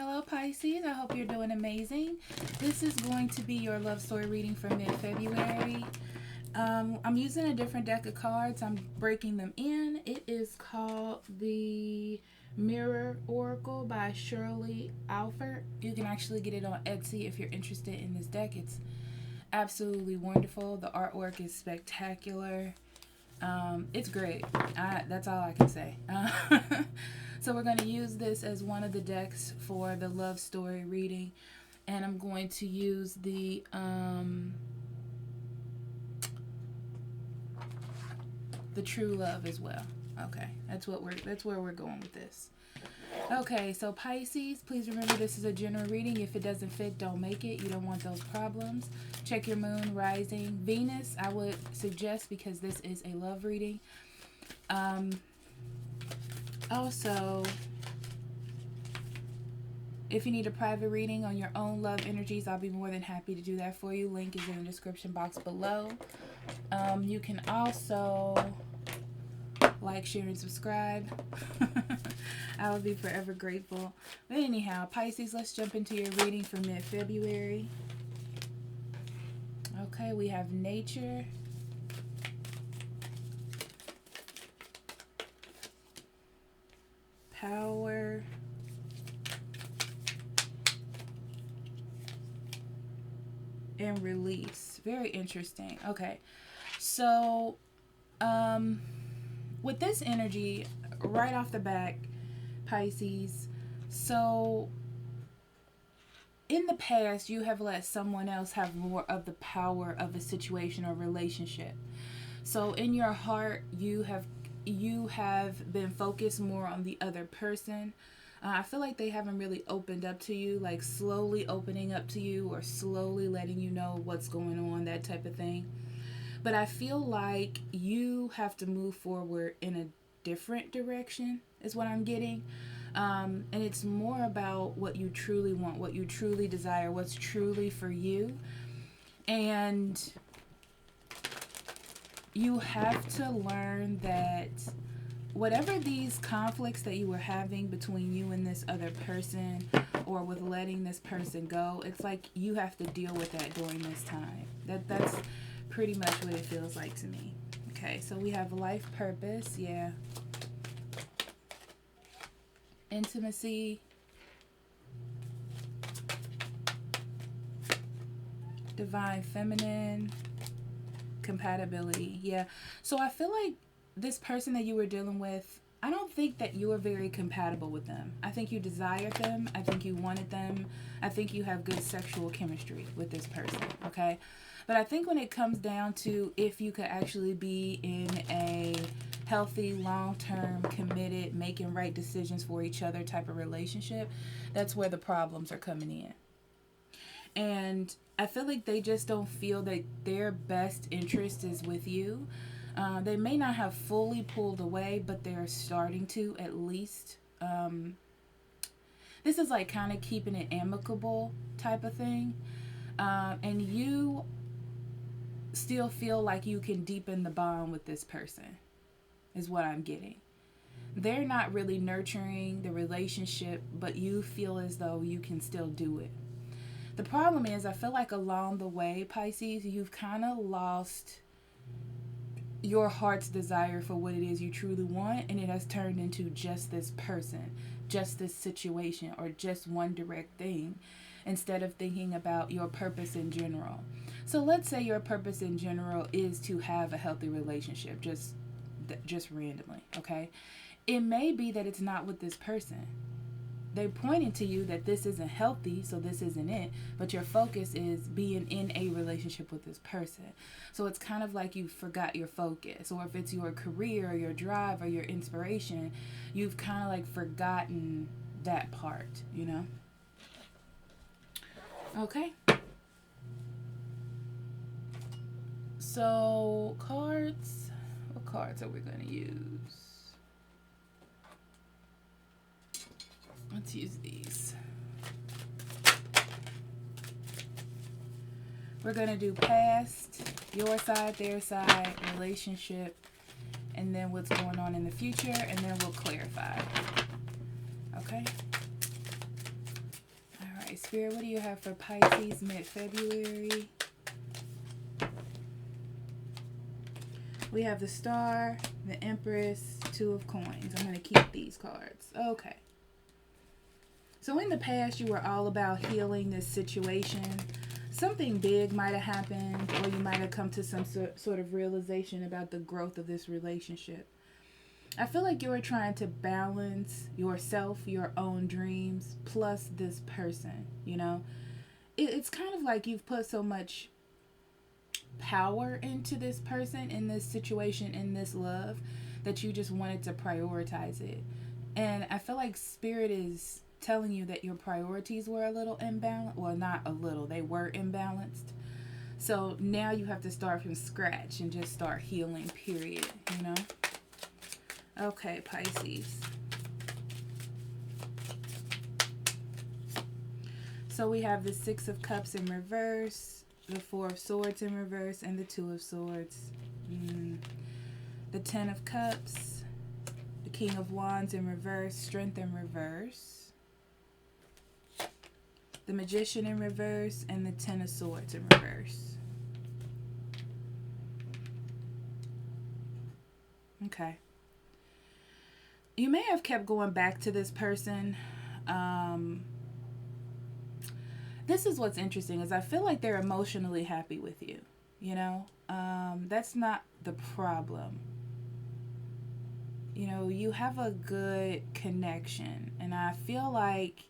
Hello Pisces, I hope you're doing amazing. This is going to be your love story reading for mid-February. I'm using a different deck of cards. I'm breaking them in. It is called the Mirror Oracle by Shirley Alford. You can actually get it on Etsy if you're interested in this deck. It's absolutely wonderful. The artwork is spectacular. It's great. That's all I can say. So we're going to use this as one of the decks for the love story reading. And I'm going to use the true love as well. Okay, that's where we're going with this. Okay, so Pisces, please remember this is a general reading. If it doesn't fit, don't make it. You don't want those problems. Check your moon, rising, Venus. I would suggest because this is a love reading. Also, if you need a private reading on your own love energies, I'll be more than happy to do that for you. Link is in the description box below. You can also like, share, and subscribe. I would be forever grateful. But anyhow, Pisces, let's jump into your reading for mid-February. Okay, we have nature. Power. And release. Very interesting. Okay. So, with this energy, right off the bat, Pisces, so in the past, you have let someone else have more of the power of a situation or relationship. So in your heart, you have been focused more on the other person. I feel like they haven't really opened up to you, like slowly opening up to you or slowly letting you know what's going on, that type of thing. But I feel like you have to move forward in a different direction is what I'm getting. And it's more about what you truly want, what you truly desire, what's truly for you. And you have to learn that whatever these conflicts that you were having between you and this other person, or with letting this person go, it's like you have to deal with that during this time. That's pretty much what it feels like to me. Okay, so we have life purpose, yeah. Intimacy. Divine feminine. Compatibility, yeah. So I feel like this person that you were dealing with, I don't think that you are very compatible with them. I think you desired them. I think you wanted them. I think you have good sexual chemistry with this person, okay? But I think when it comes down to if you could actually be in a healthy, long-term, committed, making right decisions for each other type of relationship, that's where the problems are coming in. And I feel like they just don't feel that their best interest is with you. They may not have fully pulled away, but they're starting to, at least. This is like kind of keeping it amicable type of thing. And you still feel like you can deepen the bond with this person, is what I'm getting. They're not really nurturing the relationship, but you feel as though you can still do it. The problem is, I feel like along the way, Pisces, you've kind of lost your heart's desire for what it is you truly want, and it has turned into just this person, just this situation, or just one direct thing, instead of thinking about your purpose in general. So let's say your purpose in general is to have a healthy relationship, just randomly, okay? It may be that it's not with this person. They're pointing to you that this isn't healthy, so this isn't it, but your focus is being in a relationship with this person. So it's kind of like you forgot your focus, or if it's your career or your drive or your inspiration, you've kind of like forgotten that part, you know? Okay. So cards, what cards are we going to use? Let's use these. We're going to do past, your side, their side, relationship, and then what's going on in the future, and then we'll clarify. Okay? Spirit, what do you have for Pisces mid-February? We have the Star, the Empress, Two of Coins. I'm going to keep these cards. Okay. So in the past, you were all about healing this situation. Something big might have happened, or you might have come to some sort of realization about the growth of this relationship. I feel like you were trying to balance yourself, your own dreams, plus this person, you know? It's kind of like you've put so much power into this person, in this situation, in this love, that you just wanted to prioritize it. And I feel like Spirit is telling you that your priorities were a little imbalanced. Well, not a little, they were imbalanced. So now you have to start from scratch and just start healing, period, you know? Okay, Pisces. So we have the Six of Cups in reverse, the Four of Swords in reverse, and the Two of Swords. The Ten of Cups, the King of Wands in reverse, Strength in reverse, the Magician in reverse, and the Ten of Swords in reverse. Okay. You may have kept going back to this person. This is what's interesting, is I feel like they're emotionally happy with you, you know? That's not the problem. You know, you have a good connection, and I feel like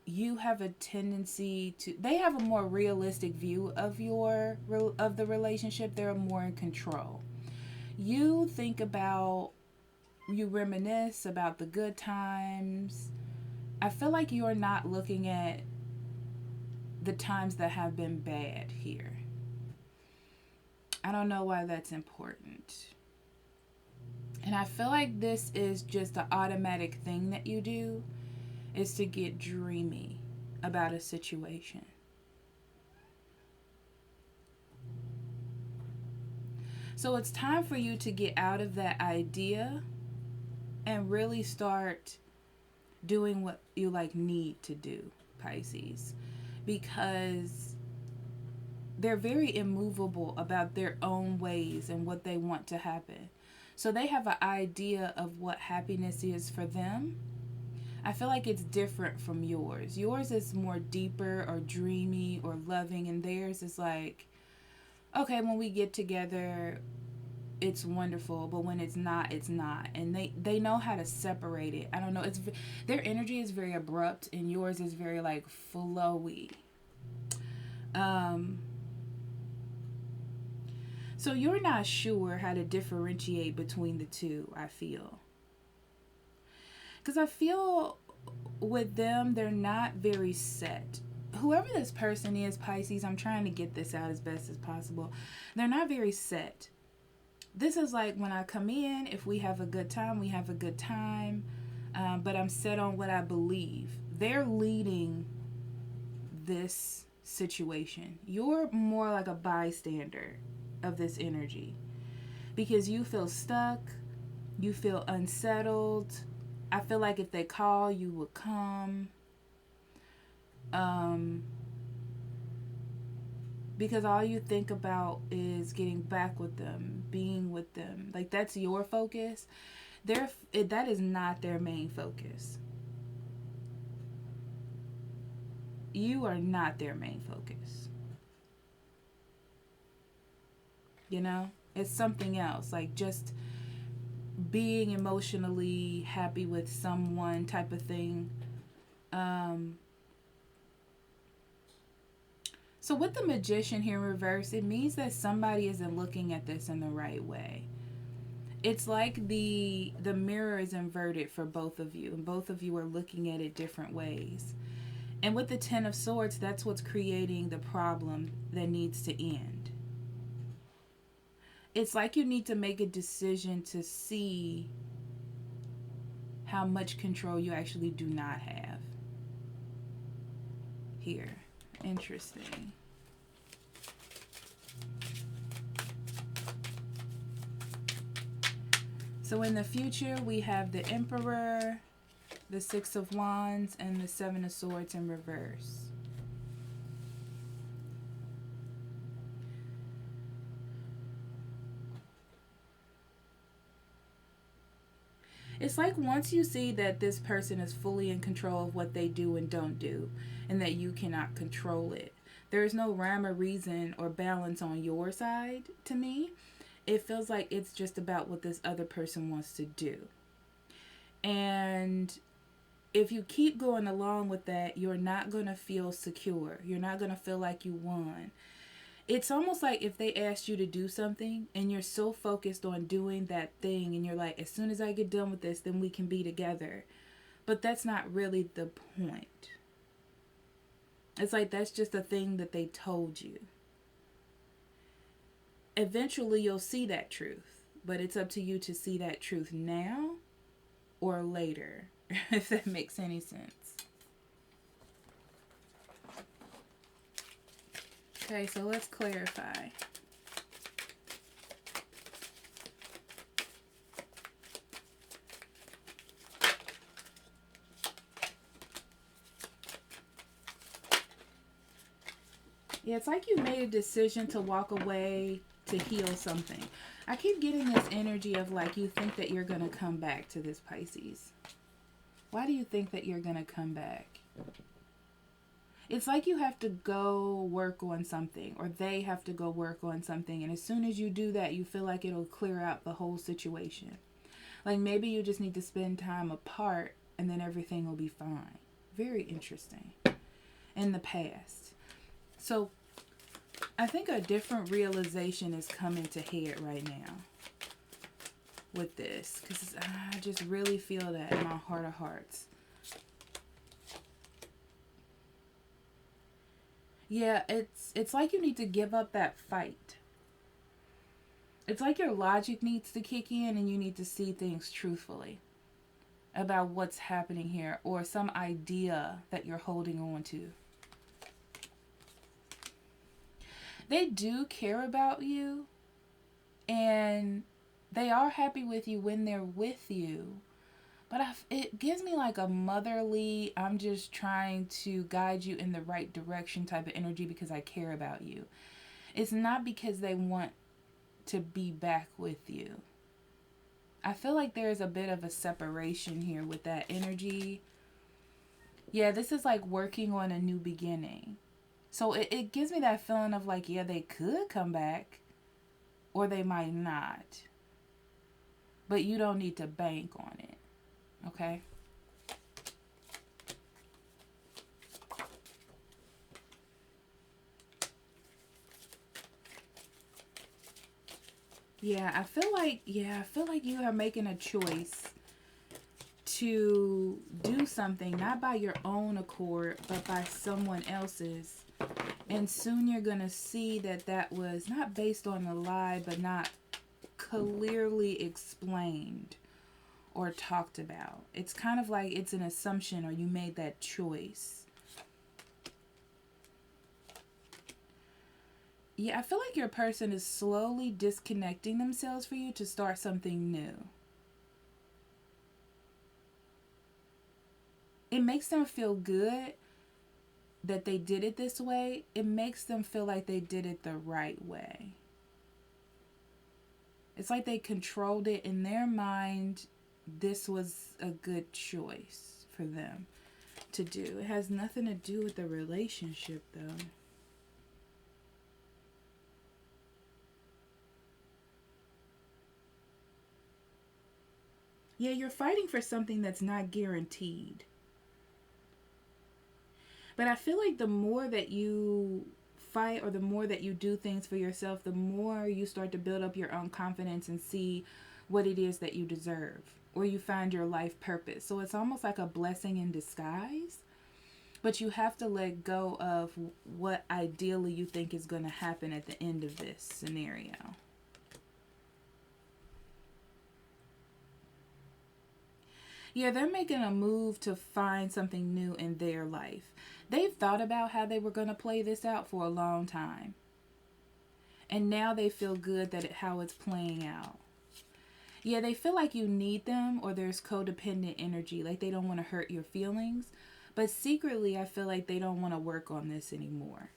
you have a tendency to, they have a more realistic view of the relationship. They're more in control. You think about, you reminisce about the good times. I feel like you're not looking at the times that have been bad here. I don't know why that's important. And I feel like this is just an automatic thing that you do, is to get dreamy about a situation. So it's time for you to get out of that idea and really start doing what you need to do, Pisces. Because they're very immovable about their own ways and what they want to happen. So they have an idea of what happiness is for them. I feel like it's different from yours. Yours is more deeper or dreamy or loving, and theirs is like, okay, when we get together, it's wonderful, but when it's not, it's not. And they know how to separate it. I don't know. Their energy is very abrupt, and yours is very flowy. So you're not sure how to differentiate between the two, I feel. Because I feel with them, they're not very set. Whoever this person is, Pisces, I'm trying to get this out as best as possible. They're not very set. This is like, when I come in, if we have a good time, we have a good time. But I'm set on what I believe. They're leading this situation. You're more like a bystander of this energy. Because you feel stuck. You feel unsettled. I feel like if they call, you would come. Because all you think about is getting back with them, being with them. That's your focus. That is not their main focus. You are not their main focus. You know? It's something else. Just being emotionally happy with someone type of thing. So with the Magician here in reverse, it means that somebody isn't looking at this in the right way. It's like the mirror is inverted for both of you, and both of you are looking at it different ways. And with the Ten of Swords, that's what's creating the problem that needs to end. It's like you need to make a decision to see how much control you actually do not have here. Interesting. So in the future, we have the Emperor, the Six of Wands, and the Seven of Swords in reverse. It's like once you see that this person is fully in control of what they do and don't do, and that you cannot control it, there's no rhyme or reason or balance on your side to me. It feels like it's just about what this other person wants to do. And if you keep going along with that, you're not going to feel secure. You're not going to feel like you won. It's almost like if they asked you to do something and you're so focused on doing that thing and you're like, as soon as I get done with this, then we can be together. But that's not really the point. It's like that's just a thing that they told you. Eventually you'll see that truth, but it's up to you to see that truth now or later, if that makes any sense. Okay, so let's clarify. Yeah, it's like you made a decision to walk away to heal something. I keep getting this energy of like you think that you're going to come back to this Pisces. Why do you think that you're going to come back? It's like you have to go work on something, or they have to go work on something, and as soon as you do that, you feel like it'll clear out the whole situation. Like maybe you just need to spend time apart and then everything will be fine. Very interesting. In the past. So I think a different realization is coming to head right now with this, because I just really feel that in my heart of hearts. Yeah, it's like you need to give up that fight. It's like your logic needs to kick in and you need to see things truthfully about what's happening here, or some idea that you're holding on to. They do care about you and they are happy with you when they're with you. But it gives me like a motherly, I'm just trying to guide you in the right direction type of energy because I care about you. It's not because they want to be back with you. I feel like there's a bit of a separation here with that energy. Yeah, this is like working on a new beginning. So it gives me that feeling of like, yeah, they could come back or they might not. But you don't need to bank on it. Okay? I feel like you are making a choice to do something, not by your own accord, but by someone else's. And soon you're going to see that that was not based on a lie, but not clearly explained or talked about. It's kind of like it's an assumption, or you made that choice. Yeah, I feel like your person is slowly disconnecting themselves for you to start something new. It makes them feel good that they did it this way. It makes them feel like they did it the right way. It's like they controlled it in their mind. This was a good choice for them to do. It has nothing to do with the relationship, though. Yeah, you're fighting for something that's not guaranteed. But I feel like the more that you fight, or the more that you do things for yourself, the more you start to build up your own confidence and see what it is that you deserve, or you find your life purpose. So it's almost like a blessing in disguise, but you have to let go of what ideally you think is going to happen at the end of this scenario. Yeah, they're making a move to find something new in their life. They've thought about how they were going to play this out for a long time. And now they feel good that how it's playing out. Yeah, they feel like you need them, or there's codependent energy, like they don't want to hurt your feelings. But secretly, I feel like they don't want to work on this anymore.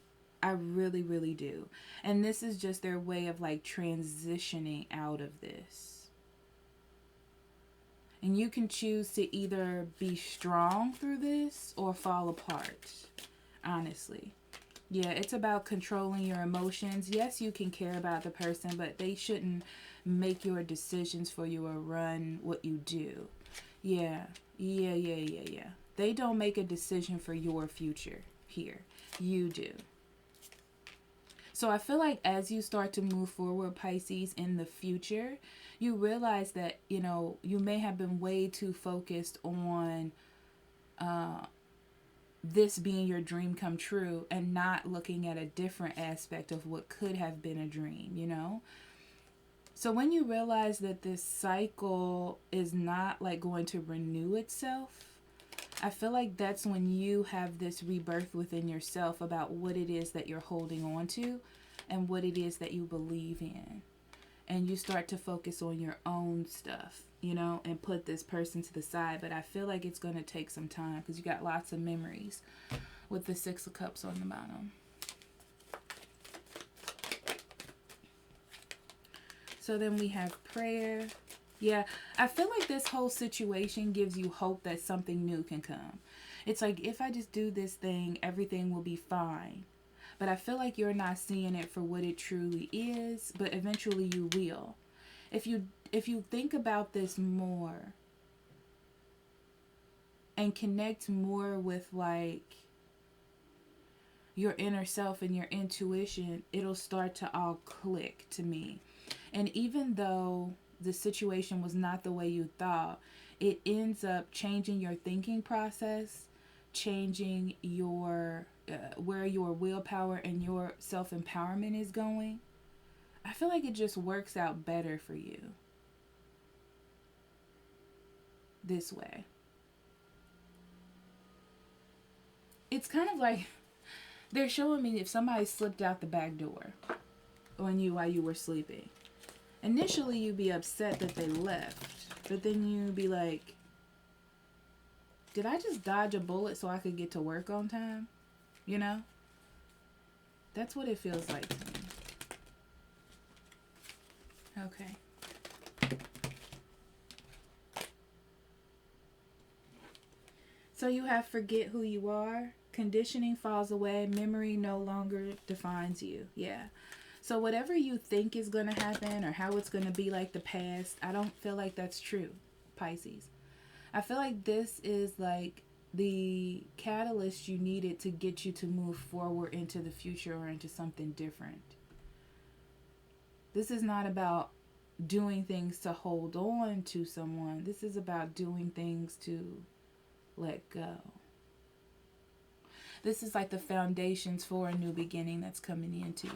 I really, really do. And this is just their way of like transitioning out of this. And you can choose to either be strong through this or fall apart, honestly. Yeah, it's about controlling your emotions. Yes, you can care about the person, but they shouldn't make your decisions for you or run what you do. Yeah, yeah. They don't make a decision for your future here. You do. So I feel like as you start to move forward, Pisces, in the future, you realize that, you know, you may have been way too focused on this being your dream come true and not looking at a different aspect of what could have been a dream, you know? So when you realize that this cycle is not like going to renew itself, I feel like that's when you have this rebirth within yourself about what it is that you're holding on to and what it is that you believe in. And you start to focus on your own stuff, you know, and put this person to the side. But I feel like it's going to take some time because you got lots of memories with the Six of Cups on the bottom. So then we have prayer. Yeah, I feel like this whole situation gives you hope that something new can come. It's like, if I just do this thing, everything will be fine. But I feel like you're not seeing it for what it truly is, but eventually you will. If you think about this more and connect more with like your inner self and your intuition, it'll start to all click to me. And even though the situation was not the way you thought, it ends up changing your thinking process, changing your where your willpower and your self-empowerment is going. I feel like it just works out better for you this way. It's kind of like they're showing me if somebody slipped out the back door on you while you were sleeping. Initially, you'd be upset that they left, but then you'd be like, did I just dodge a bullet so I could get to work on time? You know? That's what it feels like to me. Okay. So you have forget who you are. Conditioning falls away. Memory no longer defines you. Yeah. So whatever you think is going to happen or how it's going to be like the past, I don't feel like that's true, Pisces. I feel like this is like the catalyst you needed to get you to move forward into the future or into something different. This is not about doing things to hold on to someone. This is about doing things to let go. This is like the foundations for a new beginning that's coming into you.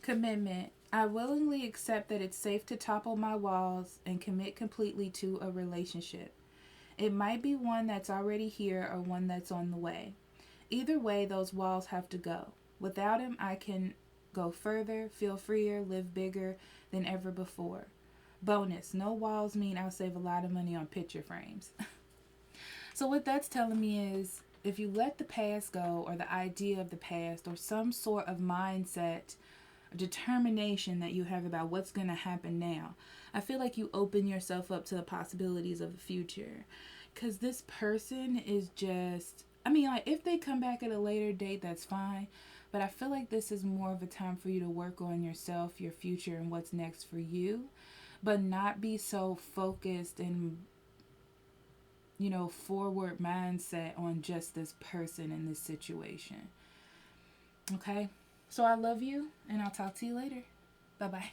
Commitment. I willingly accept that it's safe to topple my walls and commit completely to a relationship. It might be one that's already here or one that's on the way. Either way, those walls have to go. Without him, I can go further, feel freer, live bigger than ever before. Bonus, no walls mean I'll save a lot of money on picture frames. So what that's telling me is, if you let the past go, or the idea of the past, or some sort of mindset, determination that you have about what's going to happen now, I feel like you open yourself up to the possibilities of the future. Because this person is just, I mean, like, if they come back at a later date, that's fine. But I feel like this is more of a time for you to work on yourself, your future, and what's next for you. But not be so focused and, you know, forward mindset on just this person in this situation. Okay? So I love you, and I'll talk to you later. Bye-bye.